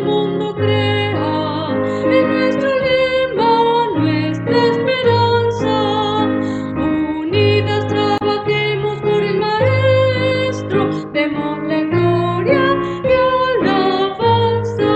mundo crea, en nuestro lema, nuestra esperanza. Unidas trabajemos por el Maestro, démosle gloria y alabanza.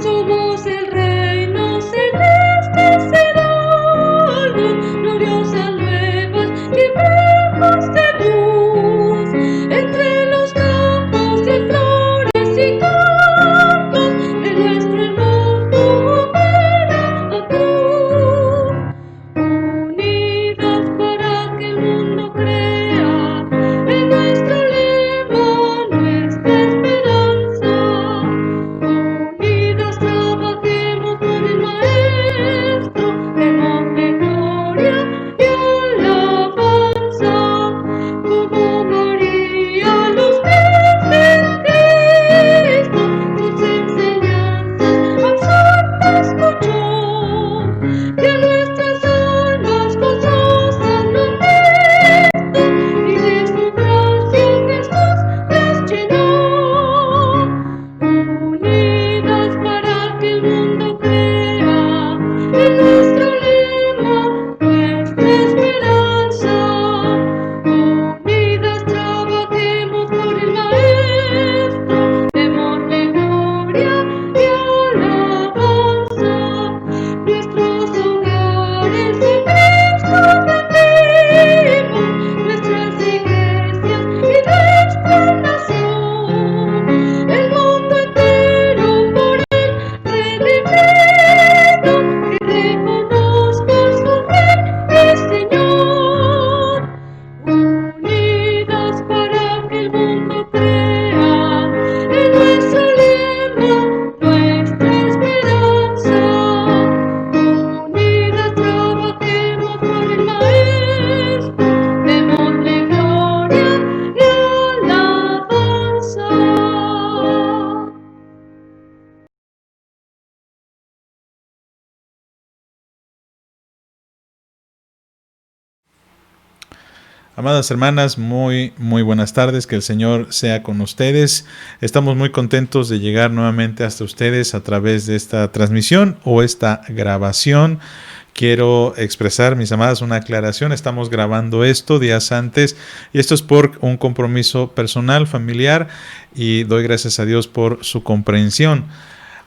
Somos el reino celeste, será luz, gloriosas nuevas, llevemos de luz entre los campos de flores y cantos de nuestro hermoso Veracruz. Unidas para que el mundo crea, en nuestro lema, nuestra esperanza. Unidas trabajemos por el Maestro, démosle gloria y alabanza. Como María los defendió, sus enseñanzas al Santo escuchó, y a nuestras almas gozosas lo Cristo, y de su gracia Jesús las llenó. Unidas para que el mundo crea, en nuestro lema, nuestra esperanza. Unidas trabajemos por el Maestro, démosle gloria y alabanza. Nuestros hogares de Cristo rendimos, nuestras iglesias y nuestra nación, el mundo entero por él redimido, que reconozca su Rey y Señor. Unidas para que el mundo crea, en nuestro lema, nuestra esperanza. Unidas trabajemos por el Maestro, démosle gloria y alabanza. Amadas hermanas, muy buenas tardes, que el Señor sea con ustedes. Estamos muy contentos de llegar nuevamente hasta ustedes a través de esta transmisión o esta grabación. Quiero expresar, mis amadas, una aclaración. Estamos grabando esto días antes y esto es por un compromiso personal, familiar, y doy gracias a Dios por su comprensión.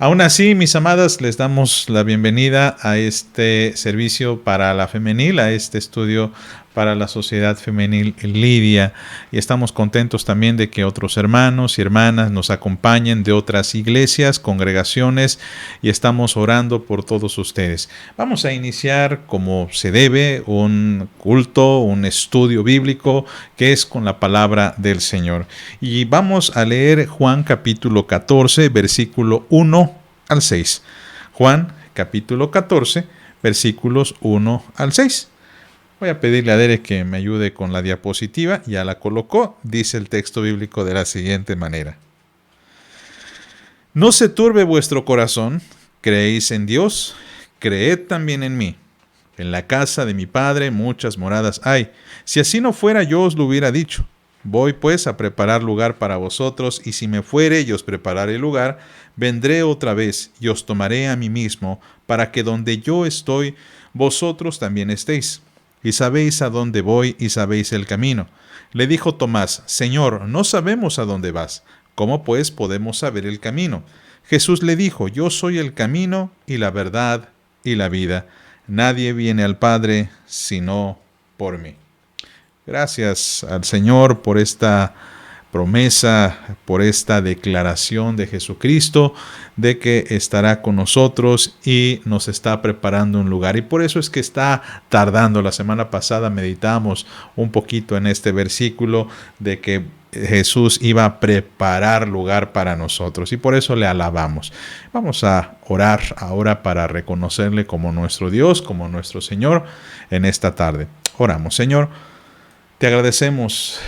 Aún así, mis amadas, les damos la bienvenida a este servicio para la femenil, a este estudio para la Sociedad Femenil Lidia, y estamos contentos también de que otros hermanos y hermanas nos acompañen de otras iglesias, congregaciones, y estamos orando por todos ustedes. Vamos a iniciar como se debe un culto, un estudio bíblico que es con la palabra del Señor. Y vamos a leer Juan capítulo 14, versículo 1 al 6. Juan capítulo 14, versículos 1 al 6. Voy a pedirle a Derek que me ayude con la diapositiva. Ya la colocó. Dice el texto bíblico de la siguiente manera: No se turbe vuestro corazón. Creéis en Dios, creed también en mí. En la casa de mi Padre muchas moradas hay. Si así no fuera, yo os lo hubiera dicho. Voy pues a preparar lugar para vosotros, y si me fuere y os prepararé lugar, vendré otra vez y os tomaré a mí mismo, para que donde yo estoy, vosotros también estéis. Y sabéis a dónde voy y sabéis el camino. Le dijo Tomás: Señor, no sabemos a dónde vas. ¿Cómo pues podemos saber el camino? Jesús le dijo: Yo soy el camino y la verdad y la vida. Nadie viene al Padre sino por mí. Gracias al Señor por esta promesa, por esta declaración de Jesucristo de que estará con nosotros y nos está preparando un lugar. Y por eso es que está tardando. La semana pasada meditamos un poquito en este versículo de que Jesús iba a preparar lugar para nosotros, y por eso le alabamos. Vamos a orar ahora para reconocerle como nuestro Dios, como nuestro Señor en esta tarde. Oramos. Señor, te agradecemos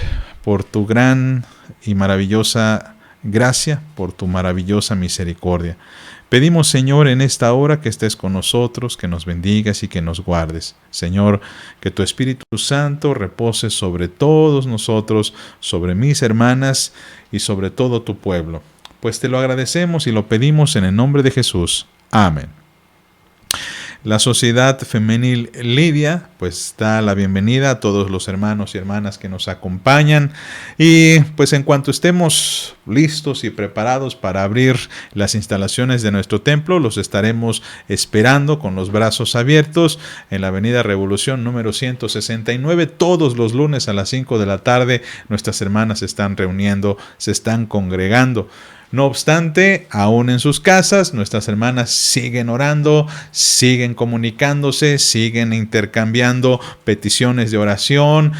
por tu gran y maravillosa gracia, por tu maravillosa misericordia. Pedimos, Señor, en esta hora que estés con nosotros, que nos bendigas y que nos guardes. Señor, que tu Espíritu Santo repose sobre todos nosotros, sobre mis hermanas y sobre todo tu pueblo. pues te lo agradecemos y lo pedimos en el nombre de Jesús. Amén. La Sociedad Femenil Lidia pues da la bienvenida a todos los hermanos y hermanas que nos acompañan, y pues en cuanto estemos listos y preparados para abrir las instalaciones de nuestro templo, los estaremos esperando con los brazos abiertos en la Avenida Revolución número 169. Todos los lunes a las 5 de la tarde nuestras hermanas se están reuniendo, se están congregando. No obstante, aún en sus casas, nuestras hermanas siguen orando, siguen comunicándose, siguen intercambiando peticiones de oración,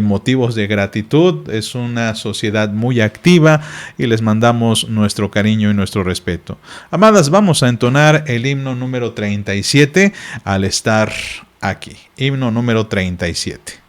motivos de gratitud. Es una sociedad muy activa y les mandamos nuestro cariño y nuestro respeto. Amadas, vamos a entonar el himno número 37 al estar aquí. Himno número 37.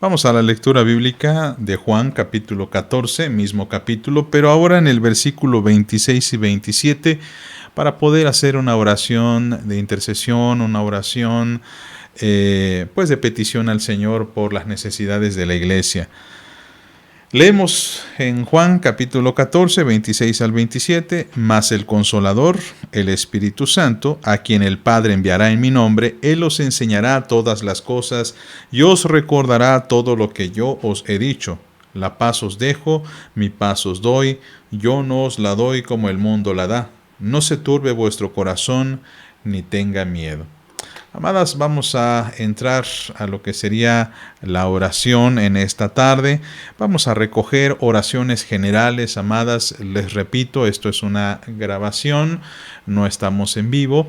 Vamos a la lectura bíblica de Juan capítulo 14, mismo capítulo, pero ahora en el versículo 26 y 27, para poder hacer una oración de intercesión, una oración pues de petición al Señor por las necesidades de la iglesia. Leemos en Juan capítulo 14, 26 al 27, mas el Consolador, el Espíritu Santo, a quien el Padre enviará en mi nombre, Él os enseñará todas las cosas y os recordará todo lo que yo os he dicho. La paz os dejo, mi paz os doy, yo no os la doy como el mundo la da. No se turbe vuestro corazón, ni tenga miedo. Amadas, vamos a entrar a lo que sería la oración en esta tarde. Vamos a recoger oraciones generales, amadas. Les repito, esto es una grabación, no estamos en vivo,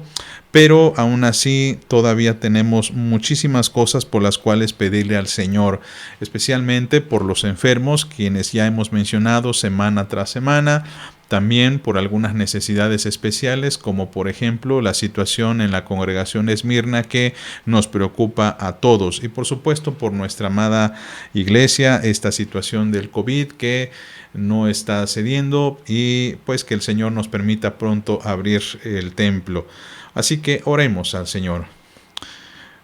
pero aún así todavía tenemos muchísimas cosas por las cuales pedirle al Señor, especialmente por los enfermos, quienes ya hemos mencionado semana tras semana. También por algunas necesidades especiales, como por ejemplo la situación en la congregación Esmirna que nos preocupa a todos. Y por supuesto por nuestra amada iglesia, esta situación del COVID que no está cediendo y pues que el Señor nos permita pronto abrir el templo. Así que oremos al Señor.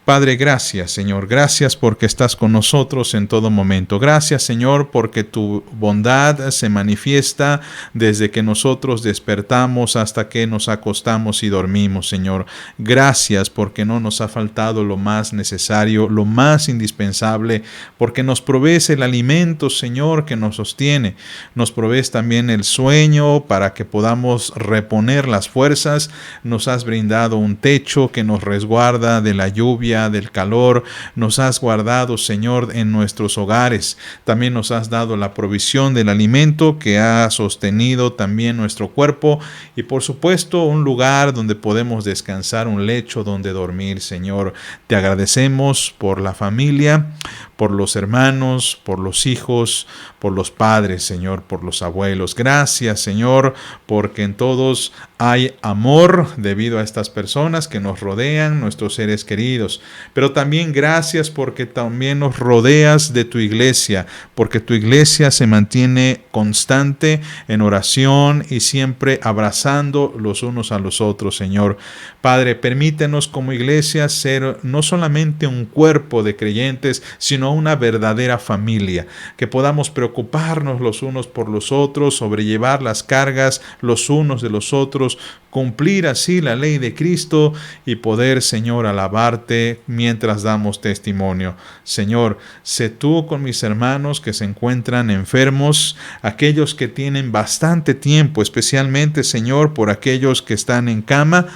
Padre, gracias, Señor. Gracias porque estás con nosotros en todo momento. Gracias, Señor, porque tu bondad se manifiesta desde que nosotros despertamos hasta que nos acostamos y dormimos, Señor. Gracias porque no nos ha faltado lo más necesario, lo más indispensable, porque nos provees el alimento, Señor, que nos sostiene. Nos provees también el sueño para que podamos reponer las fuerzas. Nos has brindado un techo que nos resguarda de la lluvia, del calor. Nos has guardado, Señor, en nuestros hogares. También nos has dado la provisión del alimento que ha sostenido también nuestro cuerpo y por supuesto un lugar donde podemos descansar, un lecho donde dormir, Señor. Te agradecemos por la familia, por los hermanos, por los hijos, por los padres, Señor, por los abuelos. Gracias, Señor, porque en todos hay amor debido a estas personas que nos rodean, nuestros seres queridos. Pero también gracias porque también nos rodeas de tu iglesia, porque tu iglesia se mantiene constante en oración y siempre abrazando los unos a los otros, Señor. Padre, permítenos como iglesia ser no solamente un cuerpo de creyentes, sino una verdadera familia, que podamos preocuparnos los unos por los otros, sobrellevar las cargas los unos de los otros, cumplir así la ley de Cristo y poder, Señor, alabarte mientras damos testimonio. Señor, sé tú con mis hermanos que se encuentran enfermos, aquellos que tienen bastante tiempo, especialmente, Señor, por aquellos que están en cama,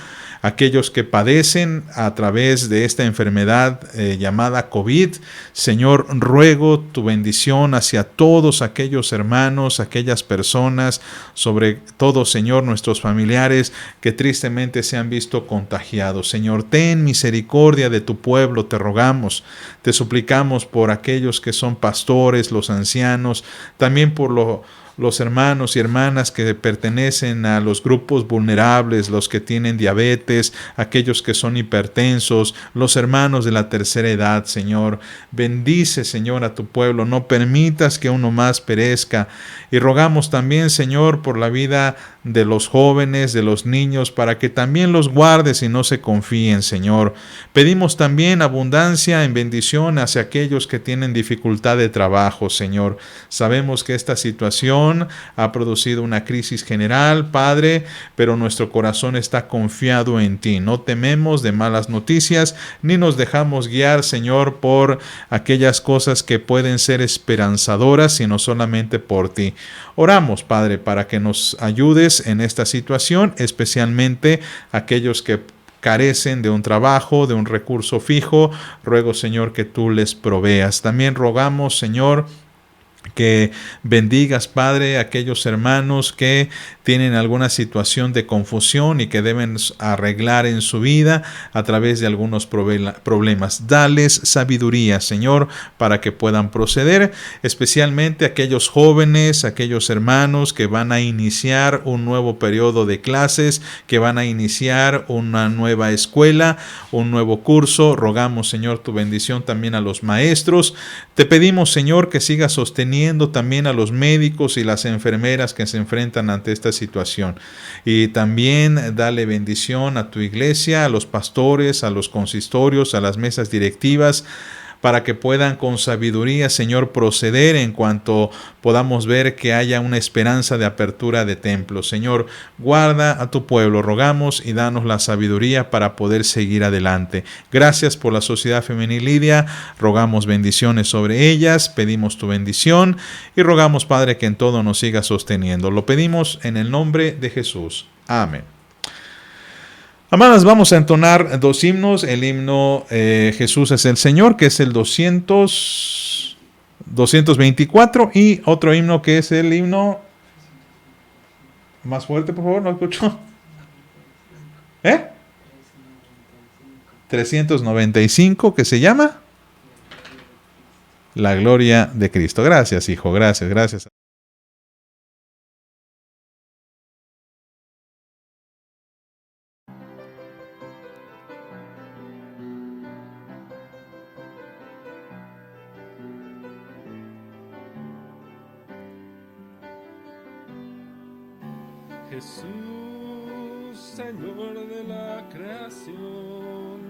aquellos que padecen a través de esta enfermedad llamada COVID. Señor, ruego tu bendición hacia todos aquellos hermanos, aquellas personas, sobre todo, Señor, nuestros familiares que tristemente se han visto contagiados. Señor, ten misericordia de tu pueblo, te rogamos, te suplicamos por aquellos que son pastores, los ancianos, también por los hermanos y hermanas que pertenecen a los grupos vulnerables, los que tienen diabetes, aquellos que son hipertensos, los hermanos de la tercera edad, Señor. Bendice, Señor, a tu pueblo, no permitas que uno más perezca. Y rogamos también, Señor, por la vida de los jóvenes, de los niños, para que también los guardes y no se confíen, Señor. Pedimos también abundancia en bendición hacia aquellos que tienen dificultad de trabajo, Señor. Sabemos que esta situación ha producido una crisis general, Padre, pero nuestro corazón está confiado en ti. No tememos de malas noticias, ni nos dejamos guiar, Señor, por aquellas cosas que pueden ser esperanzadoras, sino solamente por ti. Oramos, Padre, para que nos ayudes en esta situación, especialmente aquellos que carecen de un trabajo, de un recurso fijo. Ruego, Señor, que tú les proveas. También rogamos, Señor, que bendigas, Padre, a aquellos hermanos que tienen alguna situación de confusión y que deben arreglar en su vida a través de algunos problemas. Dales sabiduría, Señor, para que puedan proceder, especialmente aquellos jóvenes, aquellos hermanos que van a iniciar un nuevo periodo de clases, que van a iniciar una nueva escuela, un nuevo curso. Rogamos, Señor, tu bendición también a los maestros. Te pedimos, Señor, que sigas sosteniendo también a los médicos y las enfermeras que se enfrentan ante esta situación. Y también dale bendición a tu iglesia, a los pastores, a los consistorios, a las mesas directivas. para que puedan con sabiduría, Señor, proceder en cuanto podamos ver que haya una esperanza de apertura de templos. Señor, guarda a tu pueblo, rogamos, y danos la sabiduría para poder seguir adelante. Gracias por la Sociedad Femenil Lidia, rogamos bendiciones sobre ellas, pedimos tu bendición y rogamos, Padre, que en todo nos siga sosteniendo. Lo pedimos en el nombre de Jesús. Amén. Amadas, vamos a entonar dos himnos. El himno Jesús es el Señor, que es el 224, y otro himno que es el himno... Más fuerte, por favor, no escucho. 395, que se llama La Gloria de Cristo. Gracias, hijo, gracias. Jesús, Señor de la creación,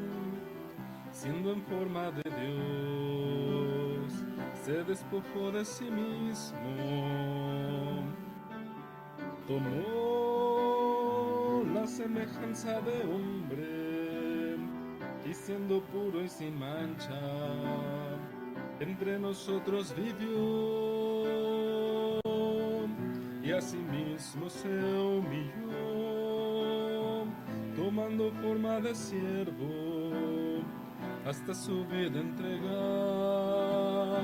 siendo en forma de Dios, se despojó de sí mismo, tomó la semejanza de hombre, y siendo puro y sin mancha, entre nosotros vivió, y asimismo se humilló, tomando forma de siervo, hasta su vida entregar,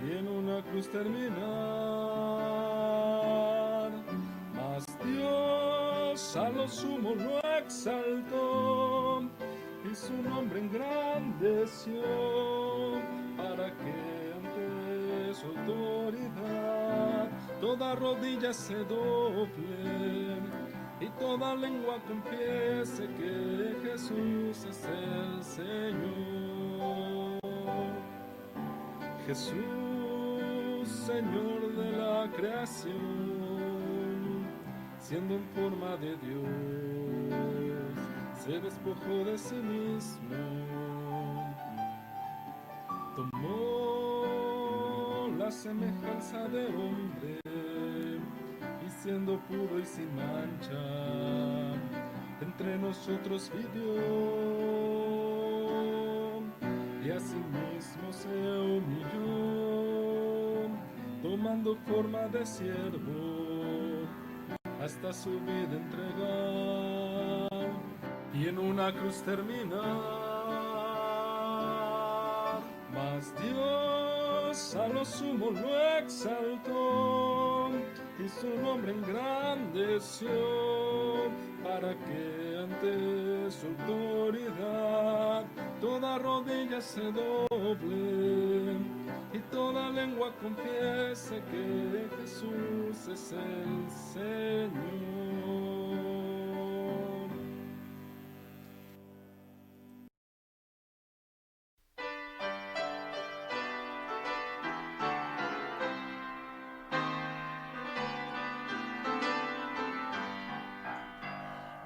y en una cruz terminar. Mas Dios a lo sumo lo exaltó, y su nombre engrandeció, para que ante su autoridad toda rodilla se doble y toda lengua confiese que Jesús es el Señor. Jesús, Señor de la creación, siendo en forma de Dios, se despojó de sí mismo, tomó la semejanza de hombre, y siendo puro y sin mancha, entre nosotros vivió, y asimismo se humilló, tomando forma de siervo, hasta su vida entregar, y en una cruz terminar. Mas Dios a lo sumo lo exaltó, y su nombre engrandeció, para que ante su autoridad toda rodilla se doble y toda lengua confiese que Jesús es el Señor.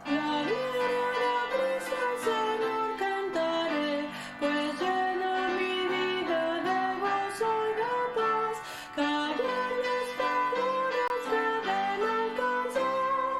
La gloria a Cristo, Señor, cantaré, pues llena mi vida de gozo y de paz. Caer las figuras deben alcanzar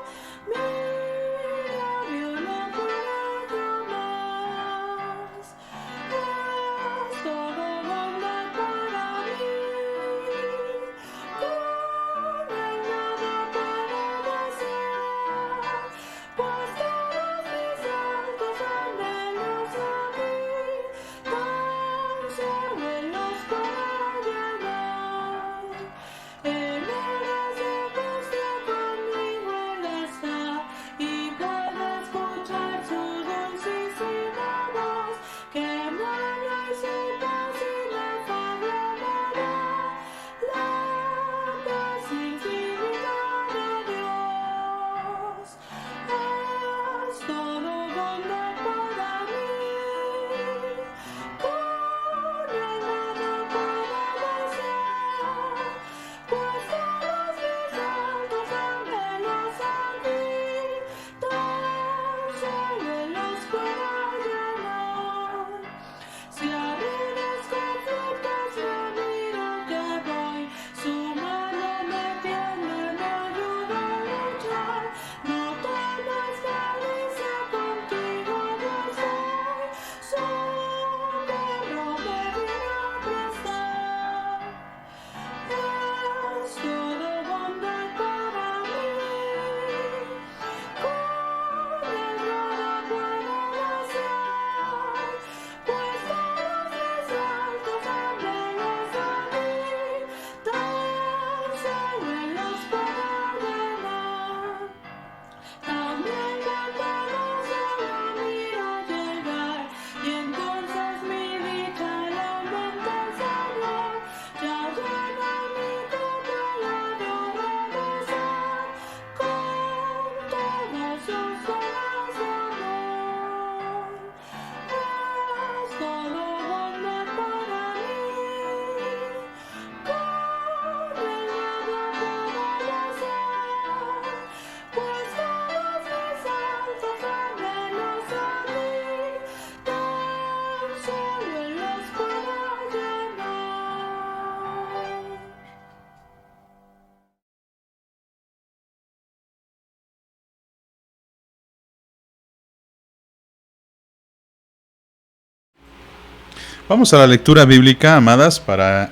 Vamos a la lectura bíblica, amadas, para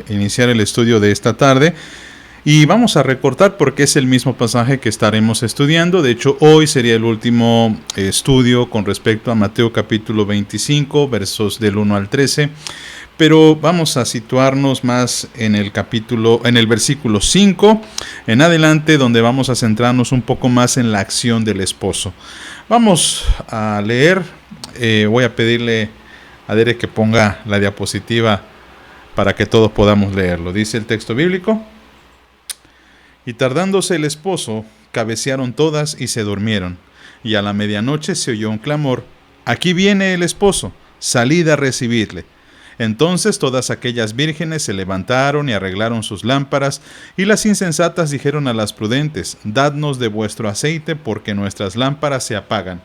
iniciar el estudio de esta tarde. Y vamos a recortar porque es el mismo pasaje que estaremos estudiando. De hecho, hoy sería el último estudio con respecto a Mateo capítulo 25, versos del 1 al 13. Pero vamos a situarnos más en el versículo 5 en adelante, donde vamos a centrarnos un poco más en la acción del esposo. Vamos a leer. Voy a pedirle a Derek que ponga la diapositiva para que todos podamos leerlo. Dice el texto bíblico: y tardándose el esposo, cabecearon todas y se durmieron. Y a la medianoche se oyó un clamor: aquí viene el esposo, salid a recibirle. Entonces todas aquellas vírgenes se levantaron y arreglaron sus lámparas, y las insensatas dijeron a las prudentes: dadnos de vuestro aceite, porque nuestras lámparas se apagan.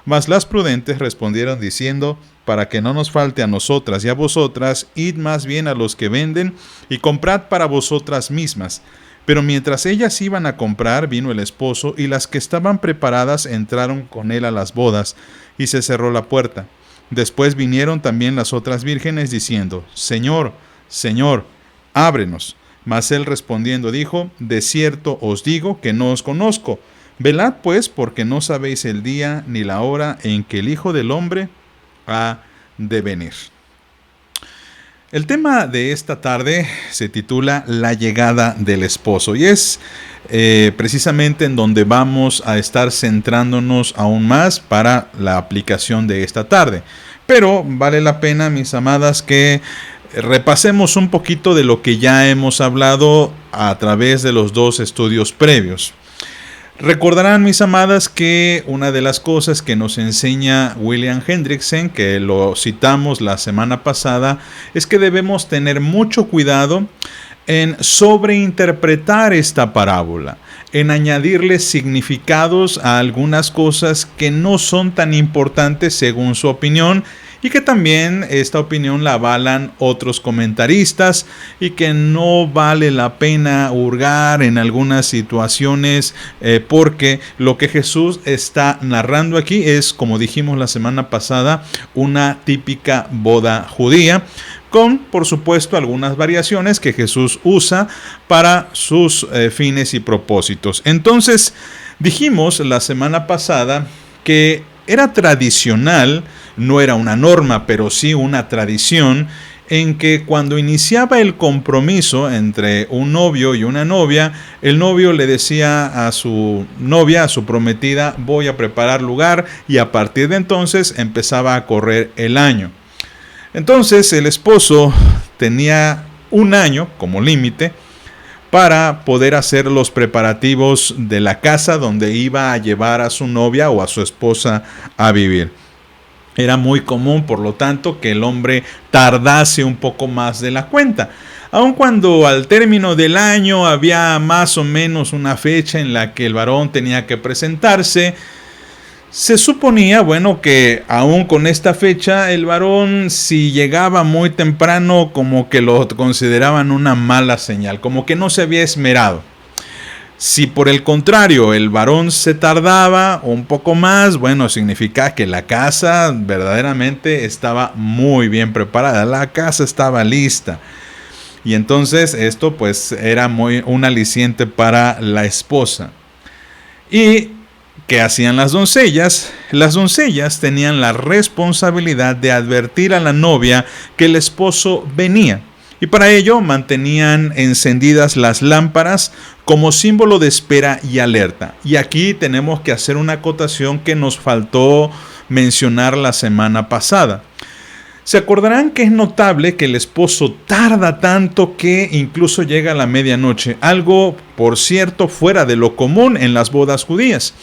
Mas las prudentes respondieron diciendo: para que no nos falte a nosotras y a vosotras, id más bien a los que venden y comprad para vosotras mismas. Pero mientras ellas iban a comprar, vino el esposo, y las que estaban preparadas entraron con él a las bodas, y se cerró la puerta. Después vinieron también las otras vírgenes diciendo: Señor, Señor, ábrenos. Mas él respondiendo dijo: de cierto os digo que no os conozco. Velad pues, porque no sabéis el día ni la hora en que el Hijo del Hombre ha de venir. El tema de esta tarde se titula La llegada del esposo, y es precisamente en donde vamos a estar centrándonos aún más para la aplicación de esta tarde. Pero vale la pena, mis amadas, que repasemos un poquito de lo que ya hemos hablado a través de los dos estudios previos. Recordarán, mis amadas, que una de las cosas que nos enseña William Hendrickson, que lo citamos la semana pasada, es que debemos tener mucho cuidado en sobreinterpretar esta parábola, en añadirle significados a algunas cosas que no son tan importantes según su opinión, y que también esta opinión la avalan otros comentaristas, y que no vale la pena hurgar en algunas situaciones porque lo que Jesús está narrando aquí es, como dijimos la semana pasada, una típica boda judía, con, por supuesto, algunas variaciones que Jesús usa para sus fines y propósitos. Entonces, dijimos la semana pasada que era tradicional, no era una norma, pero sí una tradición, en que cuando iniciaba el compromiso entre un novio y una novia, el novio le decía a su novia, a su prometida: voy a preparar lugar, y a partir de entonces empezaba a correr el año. Entonces el esposo tenía un año como límite para poder hacer los preparativos de la casa donde iba a llevar a su novia o a su esposa a vivir. Era muy común, por lo tanto, que el hombre tardase un poco más de la cuenta. Aun cuando al término del año había más o menos una fecha en la que el varón tenía que presentarse, se suponía, que aún con esta fecha, el varón, si llegaba muy temprano, como que lo consideraban una mala señal, como que no se había esmerado. Si por el contrario el varón se tardaba un poco más, significa que la casa verdaderamente estaba muy bien preparada, la casa estaba lista. Y entonces esto era un aliciente para la esposa. ¿Y qué hacían las doncellas? Las doncellas tenían la responsabilidad de advertir a la novia que el esposo venía. Y para ello mantenían encendidas las lámparas como símbolo de espera y alerta. Y aquí tenemos que hacer una acotación que nos faltó mencionar la semana pasada. Se acordarán que es notable que el esposo tarda tanto que incluso llega a la medianoche, algo, por cierto, fuera de lo común en las bodas judías.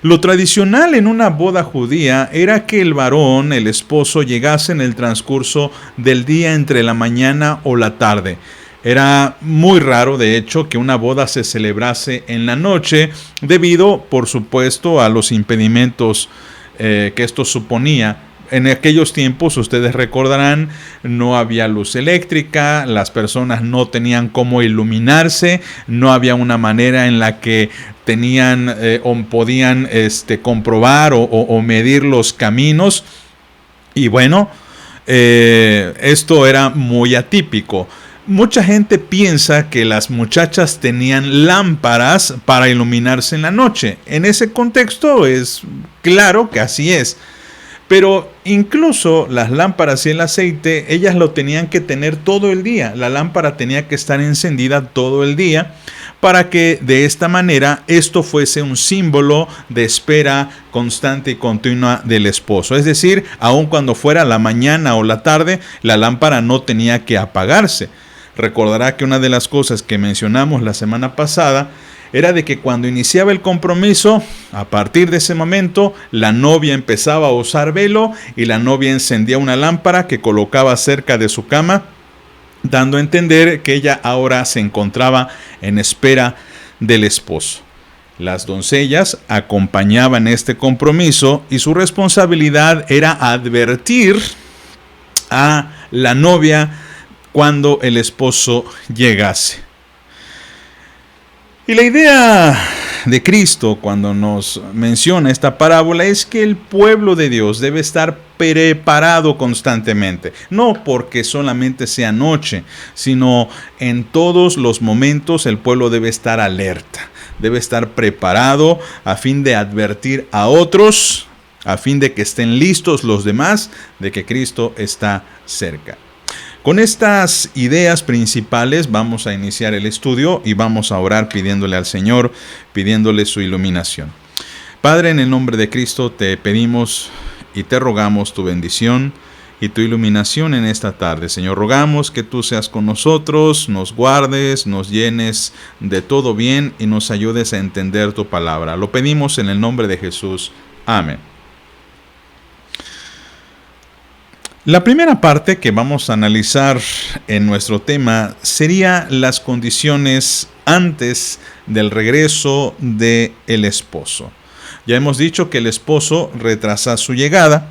Lo tradicional en una boda judía era que el varón, el esposo, llegase en el transcurso del día entre la mañana o la tarde. Era muy raro, de hecho, que una boda se celebrase en la noche, debido, por supuesto, a los impedimentos que esto suponía. En aquellos tiempos, ustedes recordarán, no había luz eléctrica, las personas no tenían cómo iluminarse, no había una manera en la que tenían o podían comprobar o medir los caminos. Y esto era muy atípico. Mucha gente piensa que las muchachas tenían lámparas para iluminarse en la noche. En ese contexto es claro que así es. Pero incluso las lámparas y el aceite, ellas lo tenían que tener todo el día. La lámpara tenía que estar encendida todo el día para que de esta manera esto fuese un símbolo de espera constante y continua del esposo. Es decir, aun cuando fuera la mañana o la tarde, la lámpara no tenía que apagarse. Recordará que una de las cosas que mencionamos la semana pasada era de que cuando iniciaba el compromiso, a partir de ese momento, la novia empezaba a usar velo y la novia encendía una lámpara que colocaba cerca de su cama, dando a entender que ella ahora se encontraba en espera del esposo. Las doncellas acompañaban este compromiso y su responsabilidad era advertir a la novia cuando el esposo llegase. Y la idea de Cristo cuando nos menciona esta parábola es que el pueblo de Dios debe estar preparado constantemente, no porque solamente sea noche, sino en todos los momentos el pueblo debe estar alerta, debe estar preparado a fin de advertir a otros, a fin de que estén listos los demás de que Cristo está cerca. Con estas ideas principales vamos a iniciar el estudio y vamos a orar pidiéndole al Señor, pidiéndole su iluminación. Padre, en el nombre de Cristo te pedimos y te rogamos tu bendición y tu iluminación en esta tarde. Señor, rogamos que tú seas con nosotros, nos guardes, nos llenes de todo bien y nos ayudes a entender tu palabra. Lo pedimos en el nombre de Jesús. Amén. La primera parte que vamos a analizar en nuestro tema sería las condiciones antes del regreso del esposo. Ya hemos dicho que el esposo retrasa su llegada.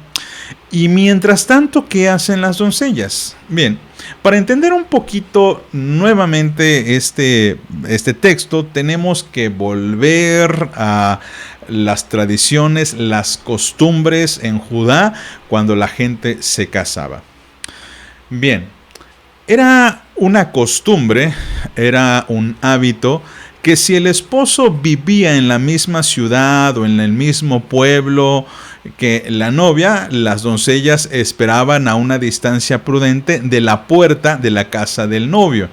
Y mientras tanto, ¿qué hacen las doncellas? Bien, para entender un poquito nuevamente este texto, tenemos que volver a las tradiciones, las costumbres en Judá cuando la gente se casaba. Bien, era una costumbre, era un hábito que si el esposo vivía en la misma ciudad o en el mismo pueblo que la novia, las doncellas esperaban a una distancia prudente de la puerta de la casa del novio,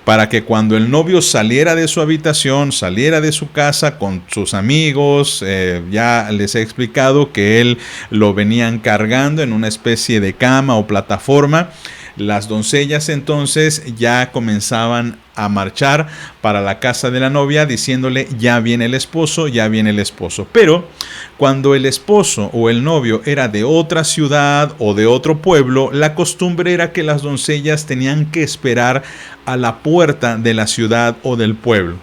para que cuando el novio saliera de su habitación, saliera de su casa con sus amigos, ya les he explicado que él lo venían cargando en una especie de cama o plataforma. Las doncellas entonces ya comenzaban a marchar para la casa de la novia diciéndole: ya viene el esposo, ya viene el esposo. Pero cuando el esposo o el novio era de otra ciudad o de otro pueblo, la costumbre era que las doncellas tenían que esperar a la puerta de la ciudad o del pueblo.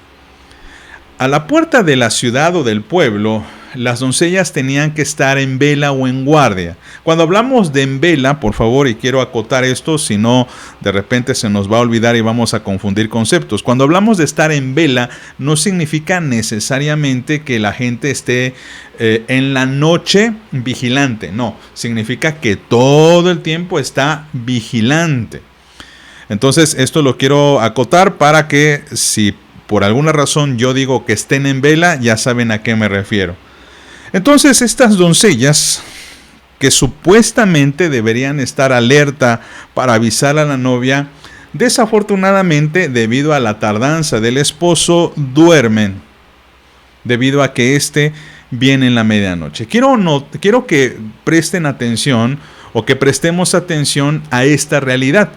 A la puerta de la ciudad o del pueblo, las doncellas tenían que estar en vela o en guardia. Cuando hablamos de en vela, por favor, y quiero acotar esto, si no, de repente se nos va a olvidar y vamos a confundir conceptos. Cuando hablamos de estar en vela, no significa necesariamente que la gente esté en la noche vigilante. No, significa que todo el tiempo está vigilante. Entonces, esto lo quiero acotar para que si por alguna razón yo digo que estén en vela, ya saben a qué me refiero. Entonces, estas doncellas, que supuestamente deberían estar alerta para avisar a la novia, desafortunadamente, debido a la tardanza del esposo, duermen, debido a que éste viene en la medianoche. Quiero que presten atención o que prestemos atención a esta realidad.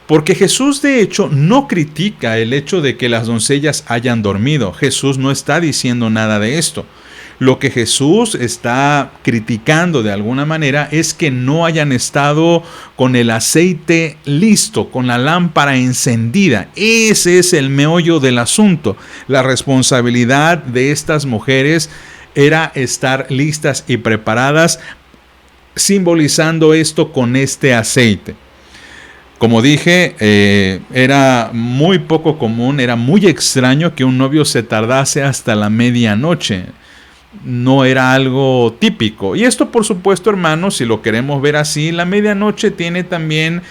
Porque Jesús, de hecho, no critica el hecho de que las doncellas hayan dormido. Jesús no está diciendo nada de esto. Lo que Jesús está criticando de alguna manera es que no hayan estado con el aceite listo, con la lámpara encendida. Ese es el meollo del asunto. La responsabilidad de estas mujeres era estar listas y preparadas, simbolizando esto con este aceite. Como dije, era muy poco común, era muy extraño que un novio se tardase hasta la medianoche. no era algo típico. Y esto, por supuesto, hermanos, si lo queremos ver así, la medianoche tiene también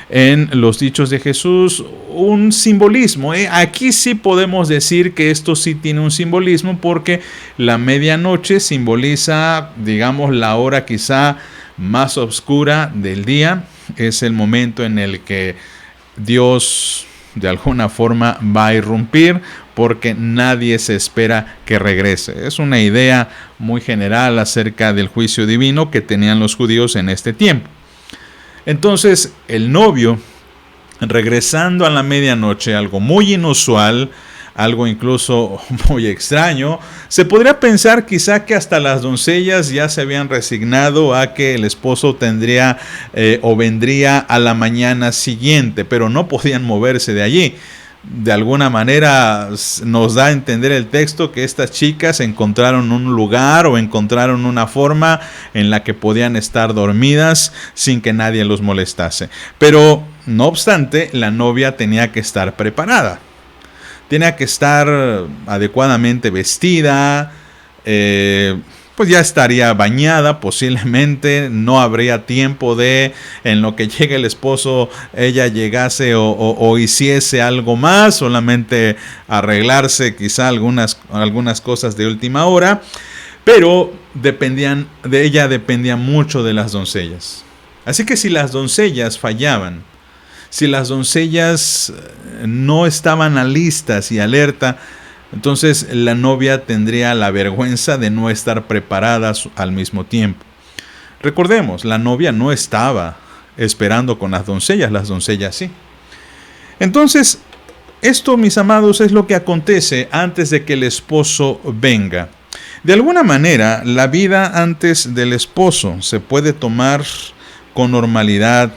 en los dichos de Jesús un simbolismo. Aquí sí podemos decir que esto sí tiene un simbolismo, porque la medianoche simboliza, digamos, la hora quizá más oscura del día. Es el momento en el que Dios de alguna forma va a irrumpir, porque nadie se espera que regrese. Es una idea muy general acerca del juicio divino que tenían los judíos en este tiempo. Entonces, el novio, regresando a la medianoche, algo muy inusual, algo incluso muy extraño, se podría pensar quizá que hasta las doncellas ya se habían resignado a que el esposo tendría o vendría a la mañana siguiente, pero no podían moverse de allí. De alguna manera nos da a entender el texto que estas chicas encontraron un lugar o encontraron una forma en la que podían estar dormidas sin que nadie los molestase. Pero no obstante, la novia tenía que estar preparada. Tenía que estar adecuadamente vestida, pues ya estaría bañada posiblemente, no habría tiempo de, en lo que llegue el esposo, ella llegase o hiciese algo más, solamente arreglarse quizá algunas cosas de última hora, pero de ella dependía mucho de las doncellas. Así que si las doncellas fallaban, si las doncellas no estaban listas y alerta, entonces la novia tendría la vergüenza de no estar preparada al mismo tiempo. Recordemos, la novia no estaba esperando con las doncellas sí. Entonces, esto, mis amados, es lo que acontece antes de que el esposo venga. De alguna manera, la vida antes del esposo se puede tomar con normalidad,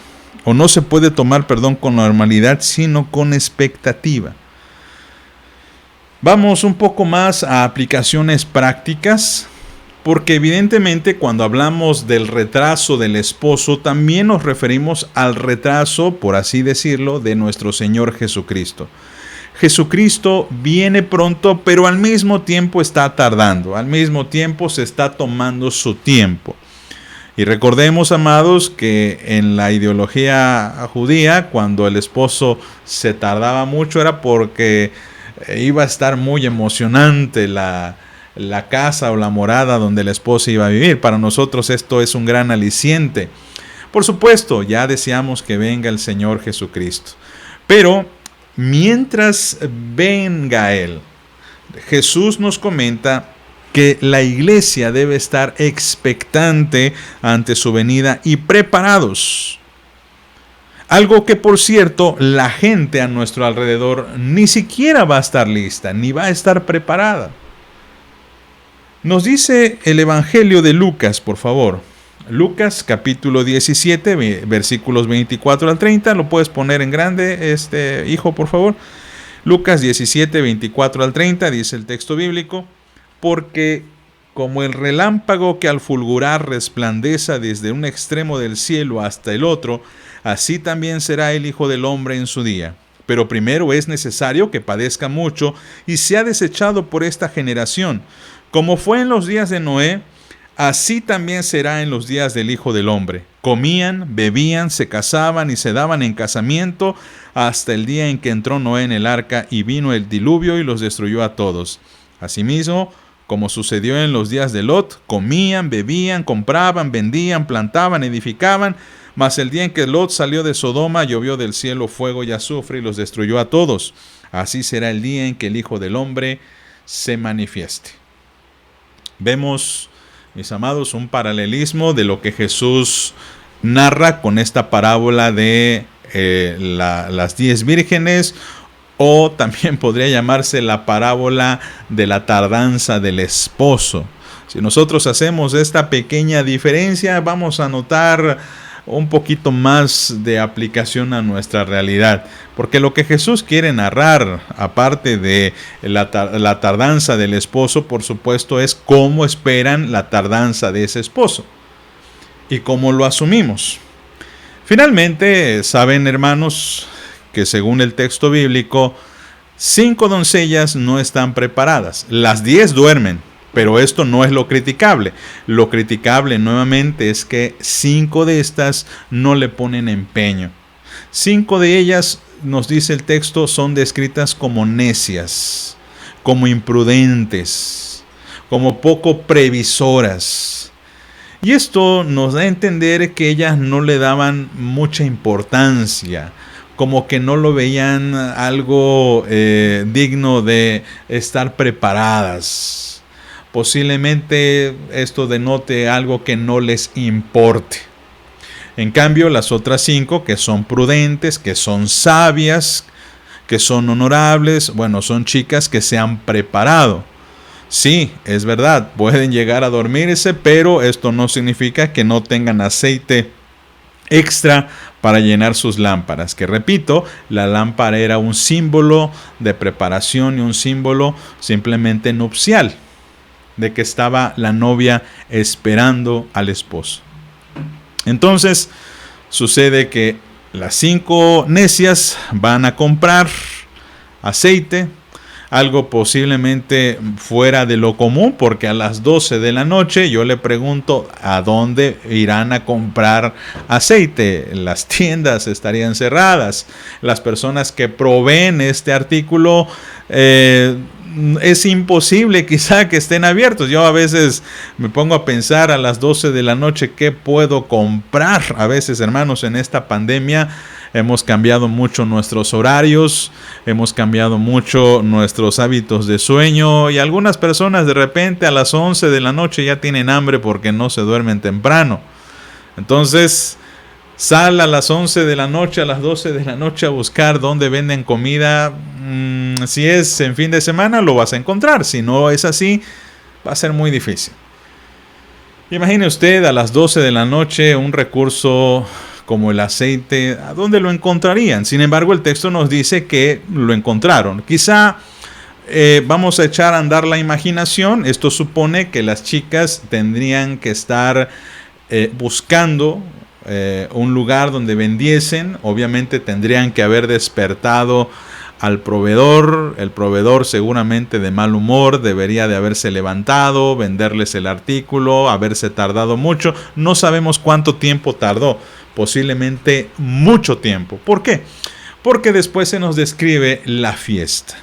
o no se puede tomar, con normalidad, sino con expectativa. Vamos un poco más a aplicaciones prácticas, porque evidentemente cuando hablamos del retraso del esposo, también nos referimos al retraso, por así decirlo, de nuestro Señor Jesucristo. Jesucristo viene pronto, pero al mismo tiempo está tardando, al mismo tiempo se está tomando su tiempo. Y recordemos, amados, que en la ideología judía, cuando el esposo se tardaba mucho, era porque iba a estar muy emocionante la casa o la morada donde el esposo iba a vivir. Para nosotros esto es un gran aliciente. Por supuesto, ya deseamos que venga el Señor Jesucristo. Pero mientras venga Él, Jesús nos comenta que la iglesia debe estar expectante ante su venida y preparados. Algo que, por cierto, la gente a nuestro alrededor ni siquiera va a estar lista, ni va a estar preparada. Nos dice el Evangelio de Lucas, por favor. Lucas capítulo 17, versículos 24 al 30. Lo puedes poner en grande, hijo, por favor. Lucas 17, 24 al 30, dice el texto bíblico. Porque como el relámpago que al fulgurar resplandece desde un extremo del cielo hasta el otro, así también será el Hijo del Hombre en su día. Pero primero es necesario que padezca mucho y sea desechado por esta generación. Como fue en los días de Noé, así también será en los días del Hijo del Hombre. Comían, bebían, se casaban y se daban en casamiento hasta el día en que entró Noé en el arca y vino el diluvio y los destruyó a todos. Asimismo, como sucedió en los días de Lot, comían, bebían, compraban, vendían, plantaban, edificaban, mas el día en que Lot salió de Sodoma, llovió del cielo fuego y azufre y los destruyó a todos. Así será el día en que el Hijo del Hombre se manifieste. Vemos, mis amados, un paralelismo de lo que Jesús narra con esta parábola de las 10 vírgenes, o también podría llamarse la parábola de la tardanza del esposo. Si nosotros hacemos esta pequeña diferencia, vamos a notar un poquito más de aplicación a nuestra realidad. Porque lo que Jesús quiere narrar, aparte de la tardanza del esposo, por supuesto, es cómo esperan la tardanza de ese esposo y cómo lo asumimos. Finalmente, saben, hermanos, que según el texto bíblico, 5 doncellas no están preparadas. Las 10 duermen, Pero esto no es lo criticable. Lo criticable nuevamente es que 5 de estas no le ponen empeño. 5 de ellas, nos dice el texto, son descritas como necias, como imprudentes, como poco previsoras. Y esto nos da a entender que ellas no le daban mucha importancia, como que no lo veían algo digno de estar preparadas. Posiblemente esto denote algo que no les importe. En cambio, las otras 5, que son prudentes, que son sabias, que son honorables, bueno, son chicas que se han preparado. Sí, es verdad, pueden llegar a dormirse, pero esto no significa que no tengan aceite extra para llenar sus lámparas. Que repito, la lámpara era un símbolo de preparación y un símbolo simplemente nupcial, de que estaba la novia esperando al esposo. Entonces, sucede que las 5 necias van a comprar aceite, algo posiblemente fuera de lo común, porque a las 12 de la noche yo le pregunto a dónde irán a comprar aceite. Las tiendas estarían cerradas. Las personas que proveen este artículo es imposible quizá que estén abiertos. Yo a veces me pongo a pensar a las 12 de la noche qué puedo comprar. A veces, hermanos, en esta pandemia hemos cambiado mucho nuestros horarios, hemos cambiado mucho nuestros hábitos de sueño, y algunas personas de repente a las 11 de la noche ya tienen hambre porque no se duermen temprano. Entonces, sal a las 11 de la noche, a las 12 de la noche a buscar dónde venden comida. Si es en fin de semana lo vas a encontrar, si no es así va a ser muy difícil. Imagine usted a las 12 de la noche un recurso como el aceite, ¿a dónde lo encontrarían? Sin embargo, el texto nos dice que lo encontraron. Quizá vamos a echar a andar la imaginación. Esto supone que las chicas tendrían que estar buscando un lugar donde vendiesen. Obviamente tendrían que haber despertado al proveedor. El proveedor, seguramente de mal humor, debería de haberse levantado, venderles el artículo, haberse tardado mucho. No sabemos cuánto tiempo tardó, posiblemente mucho tiempo. ¿Por qué? Porque después se nos describe la fiesta.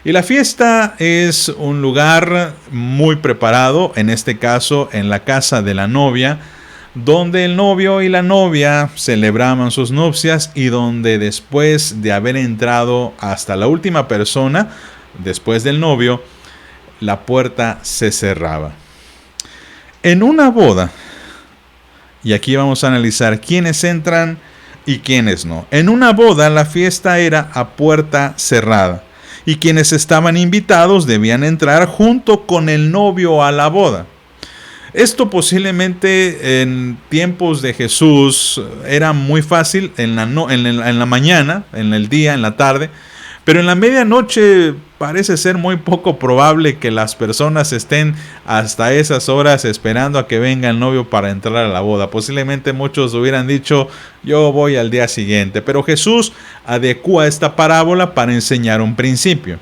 Y la fiesta es un lugar muy preparado, en este caso en la casa de la novia, donde el novio y la novia celebraban sus nupcias y donde después de haber entrado hasta la última persona, después del novio, la puerta se cerraba. En una boda, y aquí vamos a analizar quiénes entran y quiénes no. En una boda la fiesta era a puerta cerrada y quienes estaban invitados debían entrar junto con el novio a la boda. Esto posiblemente en tiempos de Jesús era muy fácil en la mañana, en el día, en la tarde, pero en la medianoche parece ser muy poco probable que las personas estén hasta esas horas esperando a que venga el novio para entrar a la boda. Posiblemente muchos hubieran dicho, yo voy al día siguiente, pero Jesús adecúa esta parábola para enseñar un principio.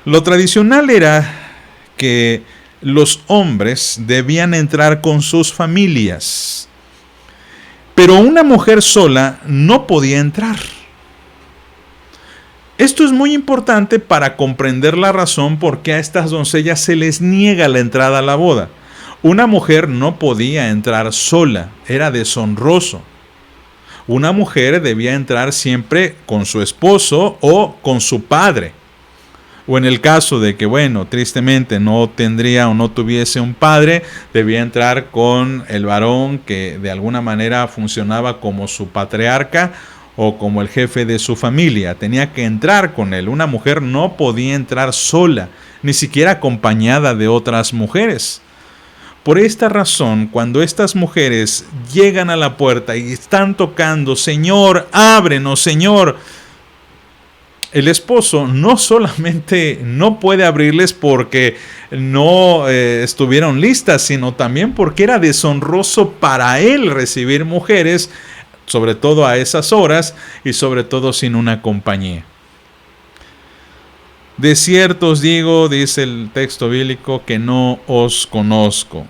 Lo tradicional era que los hombres debían entrar con sus familias, pero una mujer sola no podía entrar. Esto es muy importante para comprender la razón por qué a estas doncellas se les niega la entrada a la boda. Una mujer no podía entrar sola, era deshonroso. Una mujer debía entrar siempre con su esposo o con su padre. O en el caso de que, bueno, tristemente no tendría o no tuviese un padre, debía entrar con el varón que de alguna manera funcionaba como su patriarca o como el jefe de su familia. Tenía que entrar con él. Una mujer no podía entrar sola, ni siquiera acompañada de otras mujeres. Por esta razón, cuando estas mujeres llegan a la puerta y están tocando, Señor, ábrenos, Señor, el esposo no solamente no puede abrirles porque no estuvieron listas, sino también porque era deshonroso para él recibir mujeres, sobre todo a esas horas y sobre todo sin una compañía. De cierto os digo, dice el texto bíblico, que no os conozco.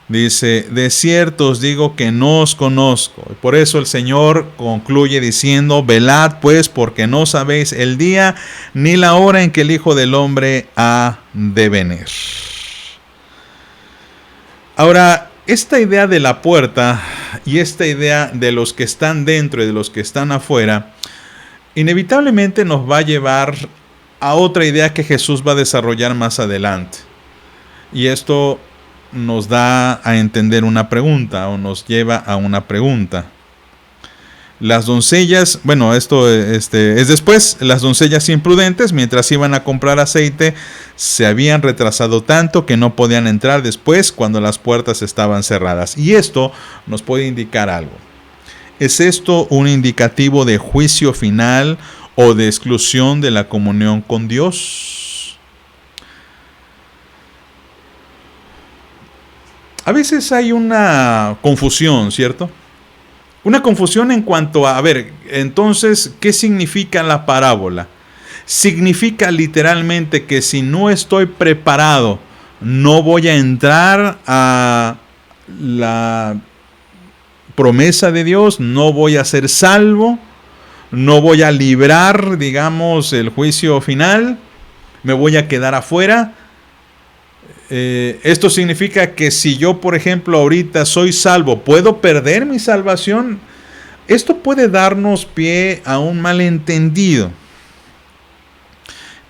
Dice, de cierto os digo que no os conozco. Por eso el Señor concluye diciendo, velad pues, porque no sabéis el día ni la hora en que el Hijo del Hombre ha de venir. Ahora, esta idea de la puerta y esta idea de los que están dentro y de los que están afuera, inevitablemente nos va a llevar a otra idea que Jesús va a desarrollar más adelante. Y esto nos da a entender una pregunta, o nos lleva a una pregunta. Las doncellas, bueno, esto es después, las doncellas imprudentes, mientras iban a comprar aceite, se habían retrasado tanto que no podían entrar después cuando las puertas estaban cerradas. Y esto nos puede indicar algo. ¿Es esto un indicativo de juicio final o de exclusión de la comunión con Dios? A veces hay una confusión, ¿cierto? Una confusión en cuanto a ver, entonces, ¿qué significa la parábola? Significa literalmente que si no estoy preparado, no voy a entrar a la promesa de Dios, no voy a ser salvo, no voy a librar, digamos, el juicio final, me voy a quedar afuera. Esto significa que si yo, por ejemplo, ahorita soy salvo, ¿puedo perder mi salvación? Esto puede darnos pie a un malentendido.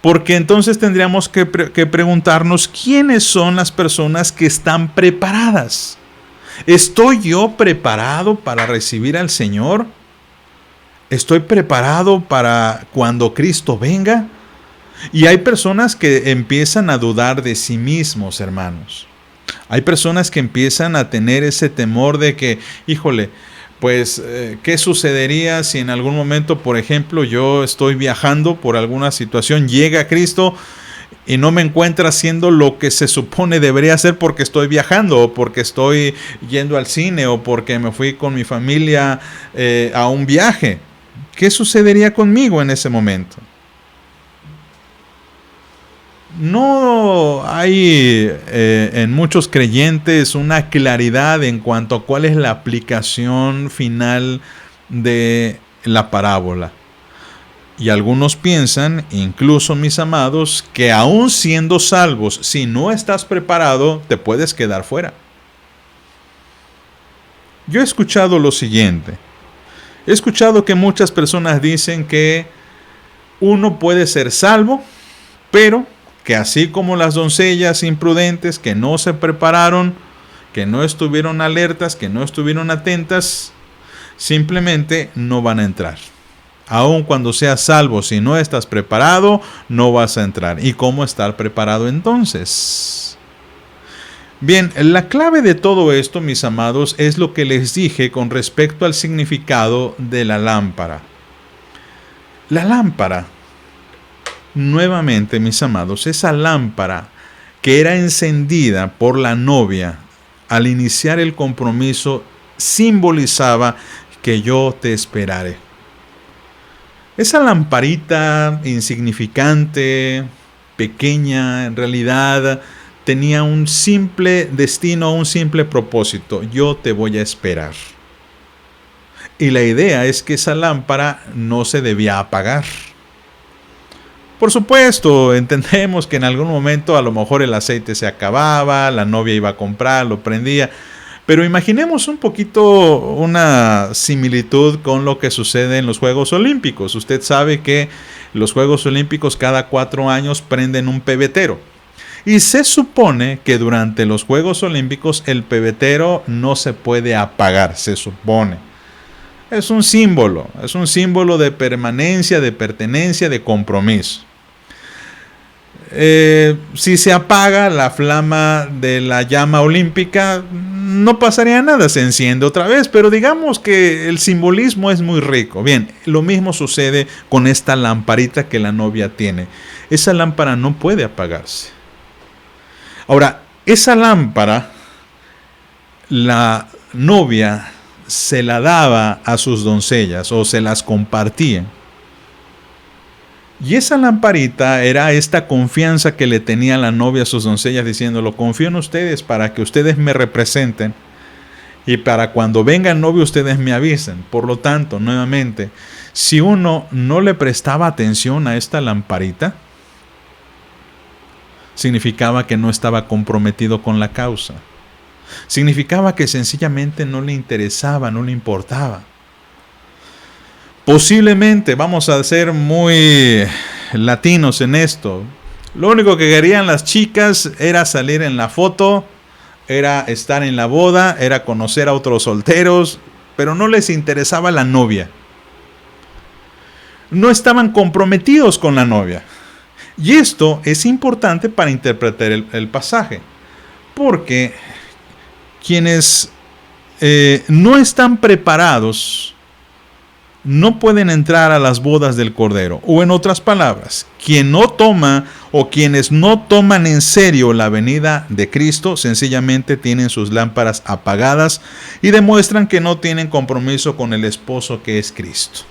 Porque entonces tendríamos que preguntarnos quiénes son las personas que están preparadas. ¿Estoy yo preparado para recibir al Señor? ¿Estoy preparado para cuando Cristo venga? Y hay personas que empiezan a dudar de sí mismos, hermanos. Hay personas que empiezan a tener ese temor de que, híjole, pues, ¿qué sucedería si en algún momento, por ejemplo, yo estoy viajando por alguna situación, llega Cristo y no me encuentra haciendo lo que se supone debería hacer porque estoy viajando, o porque estoy yendo al cine, o porque me fui con mi familia a un viaje? ¿Qué sucedería conmigo en ese momento? No hay en muchos creyentes una claridad en cuanto a cuál es la aplicación final de la parábola. Y algunos piensan, incluso mis amados, que aún siendo salvos, si no estás preparado, te puedes quedar fuera. Yo he escuchado lo siguiente. He escuchado que muchas personas dicen que uno puede ser salvo, pero que así como las doncellas imprudentes que no se prepararon, que no estuvieron alertas, que no estuvieron atentas, simplemente no van a entrar. Aun cuando seas salvo, si no estás preparado, no vas a entrar. ¿Y cómo estar preparado entonces? Bien, la clave de todo esto, mis amados, es lo que les dije con respecto al significado de la lámpara. La lámpara, nuevamente, mis amados, esa lámpara que era encendida por la novia al iniciar el compromiso simbolizaba que yo te esperaré. Esa lamparita insignificante, pequeña, en realidad tenía un simple destino, un simple propósito: yo te voy a esperar. Y la idea es que esa lámpara no se debía apagar. Por supuesto, entendemos que en algún momento a lo mejor el aceite se acababa, la novia iba a comprar, lo prendía, pero imaginemos un poquito una similitud con lo que sucede en los Juegos Olímpicos. Usted sabe que los Juegos Olímpicos cada 4 años prenden un pebetero. Y se supone que durante los Juegos Olímpicos el pebetero no se puede apagar, se supone. Es un símbolo de permanencia, de pertenencia, de compromiso. Si se apaga la flama de la llama olímpica, no pasaría nada, se enciende otra vez, pero digamos que el simbolismo es muy rico. Bien, lo mismo sucede con esta lamparita que la novia tiene. Esa lámpara no puede apagarse. Ahora, esa lámpara, la novia se la daba a sus doncellas o se las compartía. Y esa lamparita era esta confianza que le tenía la novia a sus doncellas diciéndolo, confío en ustedes para que ustedes me representen y para cuando venga el novio ustedes me avisen. Por lo tanto, nuevamente, si uno no le prestaba atención a esta lamparita, significaba que no estaba comprometido con la causa. Significaba que sencillamente no le interesaba, no le importaba. Posiblemente, vamos a ser muy latinos en esto, lo único que querían las chicas era salir en la foto, era estar en la boda, era conocer a otros solteros, pero no les interesaba la novia. No estaban comprometidos con la novia. Y esto es importante para interpretar el pasaje, porque quienes no están preparados no pueden entrar a las bodas del Cordero. O en otras palabras, quien no toma o quienes no toman en serio la venida de Cristo, sencillamente tienen sus lámparas apagadas y demuestran que no tienen compromiso con el esposo que es Cristo.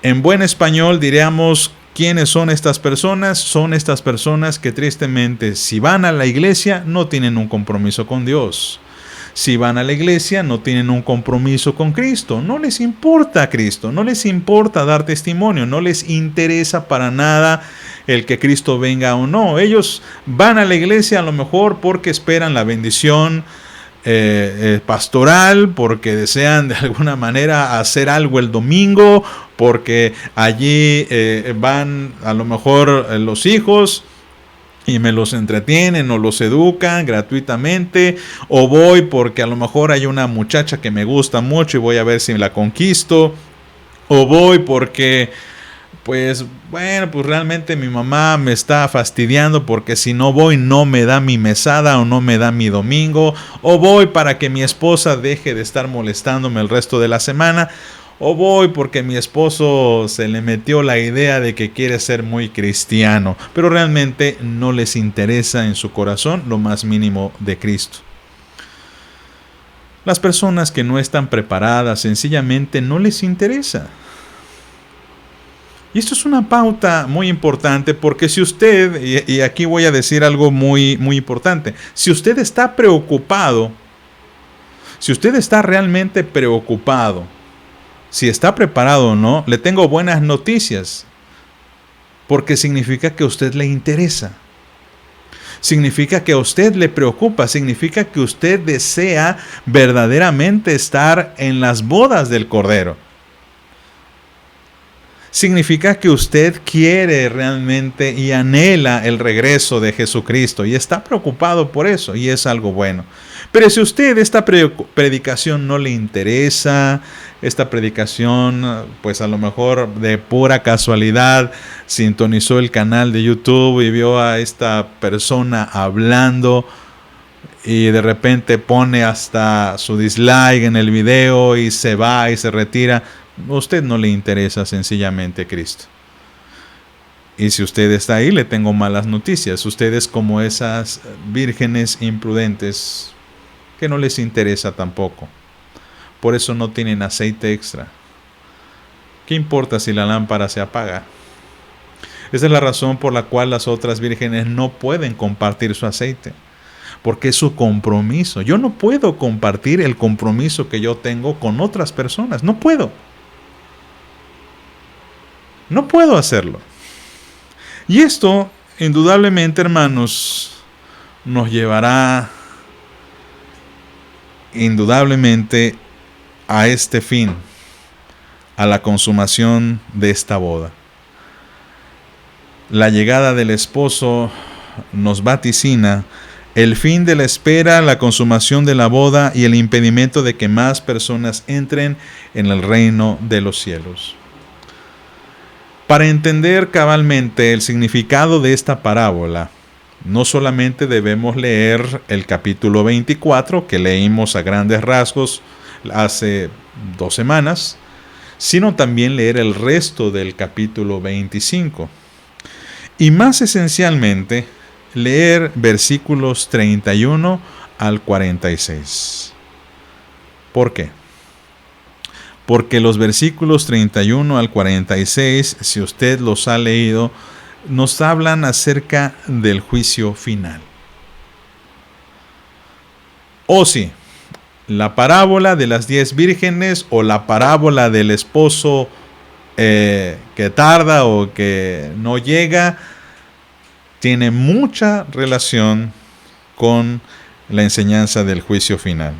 En buen español diríamos, ¿quiénes son estas personas? Son estas personas que tristemente, si van a la iglesia, no tienen un compromiso con Dios. Si van a la iglesia, no tienen un compromiso con Cristo. No les importa Cristo, no les importa dar testimonio, no les interesa para nada el que Cristo venga o no. Ellos van a la iglesia a lo mejor porque esperan la bendición pastoral, porque desean de alguna manera hacer algo el domingo, porque allí van a lo mejor los hijos y me los entretienen o los educan gratuitamente, o voy porque a lo mejor hay una muchacha que me gusta mucho y voy a ver si la conquisto, o voy porque pues bueno, pues realmente mi mamá me está fastidiando porque si no voy no me da mi mesada o no me da mi domingo, o voy para que mi esposa deje de estar molestándome el resto de la semana, o voy porque mi esposo se le metió la idea de que quiere ser muy cristiano, pero realmente no les interesa en su corazón lo más mínimo de Cristo. Las personas que no están preparadas sencillamente no les interesa. Y esto es una pauta muy importante porque si usted, y aquí voy a decir algo muy, muy importante, si usted está preocupado, si usted está realmente preocupado, si está preparado o no, le tengo buenas noticias, porque significa que a usted le interesa. Significa que a usted le preocupa, significa que usted desea verdaderamente estar en las bodas del Cordero. Significa que usted quiere realmente y anhela el regreso de Jesucristo y está preocupado por eso y es algo bueno. Pero si usted esta predicación no le interesa, esta predicación pues a lo mejor de pura casualidad sintonizó el canal de YouTube y vio a esta persona hablando y de repente pone hasta su dislike en el video y se va y se retira, a usted no le interesa sencillamente Cristo. Y si usted está ahí, le tengo malas noticias. Usted es como esas vírgenes imprudentes que no les interesa tampoco. Por eso no tienen aceite extra. ¿Qué importa si la lámpara se apaga? Esa es la razón por la cual las otras vírgenes no pueden compartir su aceite. Porque es su compromiso. Yo no puedo compartir el compromiso que yo tengo con otras personas. No puedo. No puedo hacerlo. Y esto, indudablemente, hermanos, nos llevará indudablemente a este fin, a la consumación de esta boda. La llegada del esposo nos vaticina el fin de la espera, la consumación de la boda y el impedimento de que más personas entren en el reino de los cielos. Para entender cabalmente el significado de esta parábola, no solamente debemos leer el capítulo 24, que leímos a grandes rasgos hace 2 semanas, sino también leer el resto del capítulo 25. Y más esencialmente, leer versículos 31 al 46. ¿Por qué? porque los versículos 31 al 46, si usted los ha leído, nos hablan acerca del juicio final. O sí, la parábola de las 10 vírgenes o la parábola del esposo que tarda o que no llega, tiene mucha relación con la enseñanza del juicio final.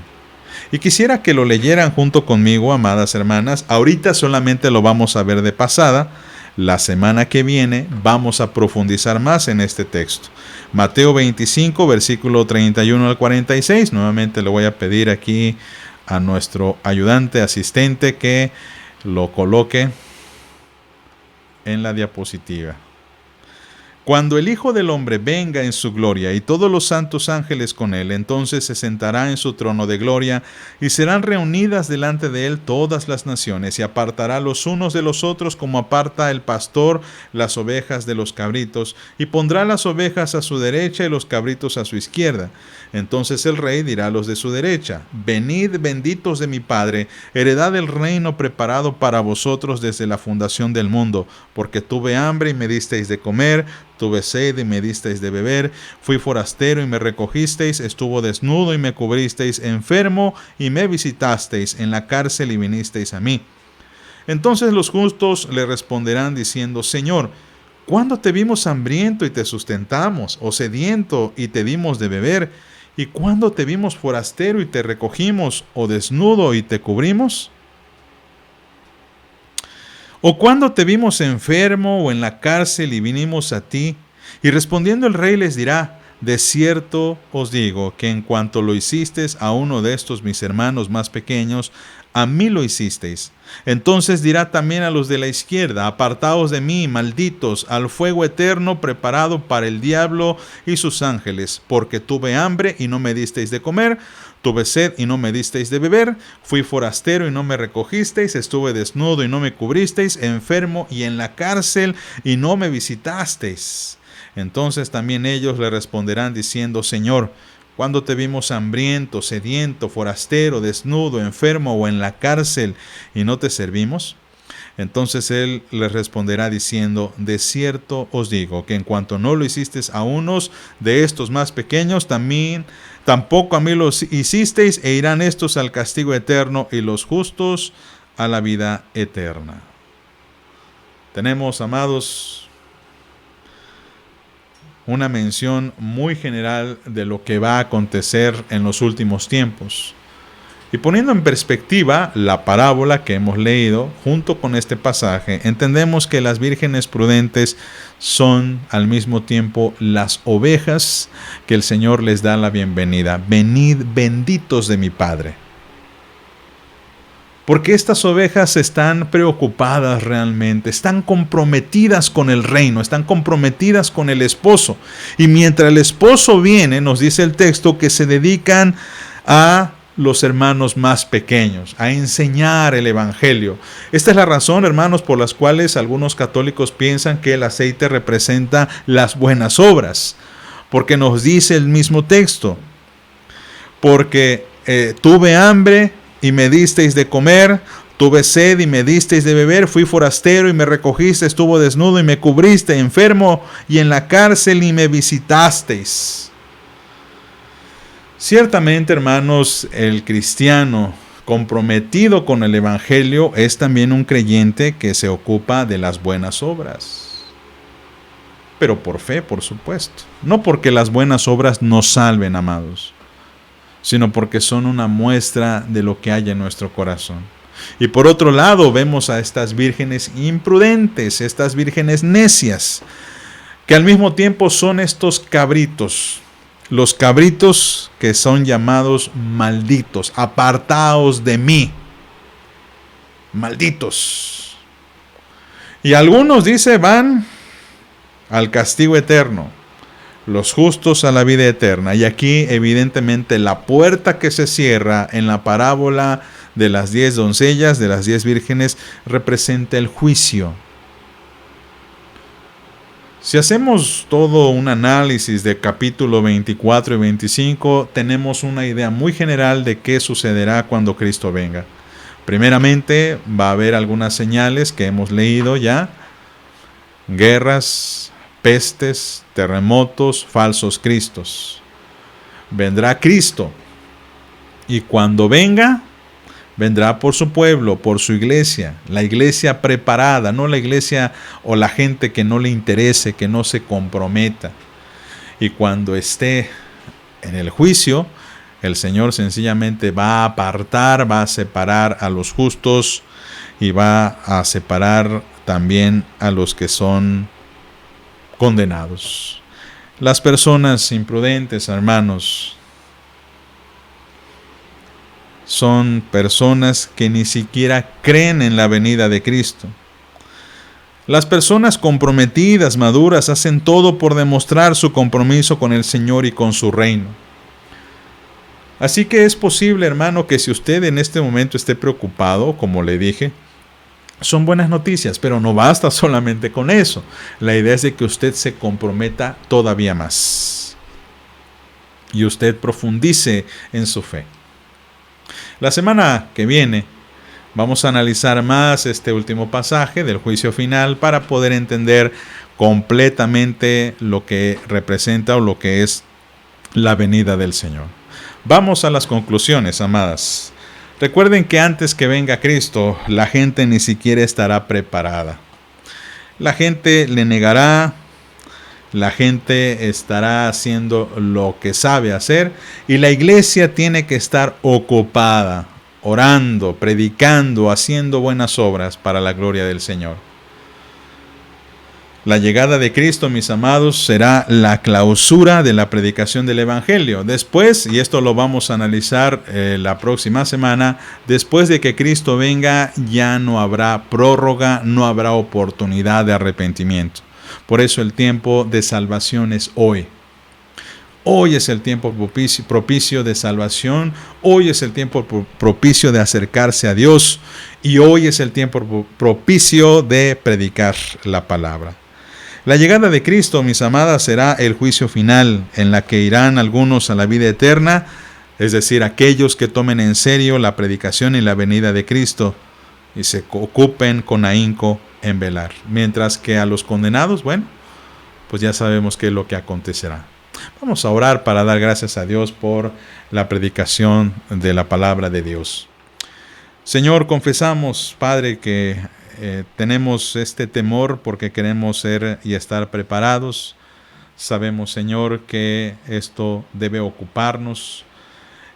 Y quisiera que lo leyeran junto conmigo, amadas hermanas. Ahorita solamente lo vamos a ver de pasada. La semana que viene vamos a profundizar más en este texto. Mateo 25, versículo 31 al 46. Nuevamente le voy a pedir aquí a nuestro ayudante, asistente, que lo coloque en la diapositiva. Cuando el Hijo del Hombre venga en su gloria y todos los santos ángeles con él, entonces se sentará en su trono de gloria y serán reunidas delante de él todas las naciones y apartará los unos de los otros como aparta el pastor las ovejas de los cabritos y pondrá las ovejas a su derecha y los cabritos a su izquierda. Entonces el rey dirá a los de su derecha: venid benditos de mi Padre, heredad el reino preparado para vosotros desde la fundación del mundo, porque tuve hambre y me disteis de comer, tuve sed y me disteis de beber, fui forastero y me recogisteis, estuve desnudo y me cubristeis, enfermo y me visitasteis, en la cárcel y vinisteis a mí. Entonces los justos le responderán diciendo: Señor, ¿cuándo te vimos hambriento y te sustentamos, o sediento y te dimos de beber? ¿Y cuándo te vimos forastero y te recogimos, o desnudo y te cubrimos? ¿O cuándo te vimos enfermo o en la cárcel y vinimos a ti? Y respondiendo el rey les dirá: de cierto os digo que en cuanto lo hicisteis a uno de estos mis hermanos más pequeños, a mí lo hicisteis. Entonces dirá también a los de la izquierda: apartaos de mí, malditos, al fuego eterno preparado para el diablo y sus ángeles, porque tuve hambre y no me disteis de comer, tuve sed y no me disteis de beber, fui forastero y no me recogisteis, estuve desnudo y no me cubristeis, enfermo y en la cárcel y no me visitasteis. Entonces también ellos le responderán diciendo: Señor, ¿cuándo te vimos hambriento, sediento, forastero, desnudo, enfermo o en la cárcel y no te servimos? Entonces él les responderá diciendo: de cierto os digo que en cuanto no lo hicisteis a unos de estos más pequeños, tampoco a mí los hicisteis, e irán estos al castigo eterno y los justos a la vida eterna. Tenemos, amados, una mención muy general de lo que va a acontecer en los últimos tiempos. Y poniendo en perspectiva la parábola que hemos leído junto con este pasaje, entendemos que las vírgenes prudentes son al mismo tiempo las ovejas que el Señor les da la bienvenida. Venid benditos de mi Padre. Porque estas ovejas están preocupadas realmente, están comprometidas con el reino, están comprometidas con el esposo. Y mientras el esposo viene, nos dice el texto que se dedican a los hermanos más pequeños, a enseñar el evangelio. Esta es la razón, hermanos, por las cuales algunos católicos piensan que el aceite representa las buenas obras. Porque nos dice el mismo texto: porque tuve hambre y me disteis de comer, tuve sed y me disteis de beber, fui forastero y me recogiste, estuve desnudo y me cubriste, enfermo y en la cárcel y me visitasteis. Ciertamente, hermanos, el cristiano comprometido con el evangelio es también un creyente que se ocupa de las buenas obras. Pero por fe, por supuesto. No porque las buenas obras nos salven, amados, sino porque son una muestra de lo que hay en nuestro corazón. Y por otro lado, vemos a estas vírgenes imprudentes, estas vírgenes necias, que al mismo tiempo son estos cabritos, los cabritos que son llamados malditos. Apartaos de mí, malditos. Y algunos, dice, van al castigo eterno, los justos a la vida eterna. Y aquí evidentemente la puerta que se cierra en la parábola de las 10 doncellas, de las 10 vírgenes, representa el juicio. Si hacemos todo un análisis de capítulo 24 y 25, tenemos una idea muy general de qué sucederá cuando Cristo venga. Primeramente, va a haber algunas señales que hemos leído ya: guerras, pestes, terremotos, falsos cristos. Vendrá Cristo, y cuando venga, vendrá por su pueblo, por su iglesia, la iglesia preparada, no la iglesia o la gente que no le interese, que no se comprometa. Y cuando esté en el juicio, el Señor sencillamente va a apartar, va a separar a los justos y va a separar también a los que son condenados. Las personas imprudentes, hermanos, son personas que ni siquiera creen en la venida de Cristo. Las personas comprometidas, maduras, hacen todo por demostrar su compromiso con el Señor y con su reino. Así que es posible, hermano, que si usted en este momento esté preocupado, como le dije, son buenas noticias, pero no basta solamente con eso. La idea es de que usted se comprometa todavía más y usted profundice en su fe. La semana que viene vamos a analizar más este último pasaje del juicio final para poder entender completamente lo que representa o lo que es la venida del Señor. Vamos a las conclusiones, amadas. Recuerden que antes que venga Cristo, la gente ni siquiera estará preparada. La gente le negará, la gente estará haciendo lo que sabe hacer y la iglesia tiene que estar ocupada, orando, predicando, haciendo buenas obras para la gloria del Señor. La llegada de Cristo, mis amados, será la clausura de la predicación del Evangelio. Después, y esto lo vamos a analizar la próxima semana, después de que Cristo venga, ya no habrá prórroga, no habrá oportunidad de arrepentimiento. Por eso el tiempo de salvación es hoy. Hoy es el tiempo propicio de salvación, hoy es el tiempo propicio de acercarse a Dios y hoy es el tiempo propicio de predicar la palabra. La llegada de Cristo, mis amadas, será el juicio final, en la que irán algunos a la vida eterna, es decir, aquellos que tomen en serio la predicación y la venida de Cristo y se ocupen con ahínco en velar. Mientras que a los condenados, bueno, pues ya sabemos qué es lo que acontecerá. Vamos a orar para dar gracias a Dios por la predicación de la palabra de Dios. Señor, confesamos, Padre, que tenemos este temor porque queremos ser y estar preparados. Sabemos, Señor, que esto debe ocuparnos.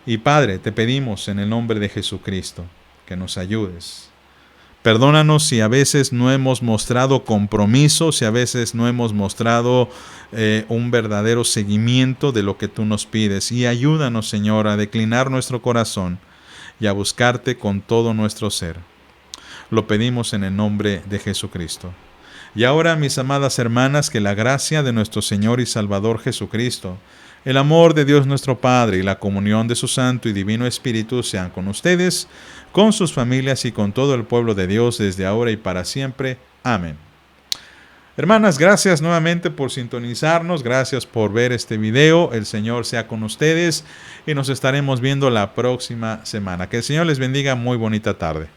Y Padre, te pedimos en el nombre de Jesucristo que nos ayudes. Perdónanos si a veces no hemos mostrado compromiso, si a veces no hemos mostrado un verdadero seguimiento de lo que tú nos pides. Y ayúdanos, Señor, a declinar nuestro corazón y a buscarte con todo nuestro ser. Lo pedimos en el nombre de Jesucristo. Y ahora, mis amadas hermanas, que la gracia de nuestro Señor y Salvador Jesucristo, el amor de Dios nuestro Padre y la comunión de su Santo y Divino Espíritu sean con ustedes, con sus familias y con todo el pueblo de Dios desde ahora y para siempre. Amén. Hermanas, gracias nuevamente por sintonizarnos, gracias por ver este video. El Señor sea con ustedes y nos estaremos viendo la próxima semana. Que el Señor les bendiga. Muy bonita tarde.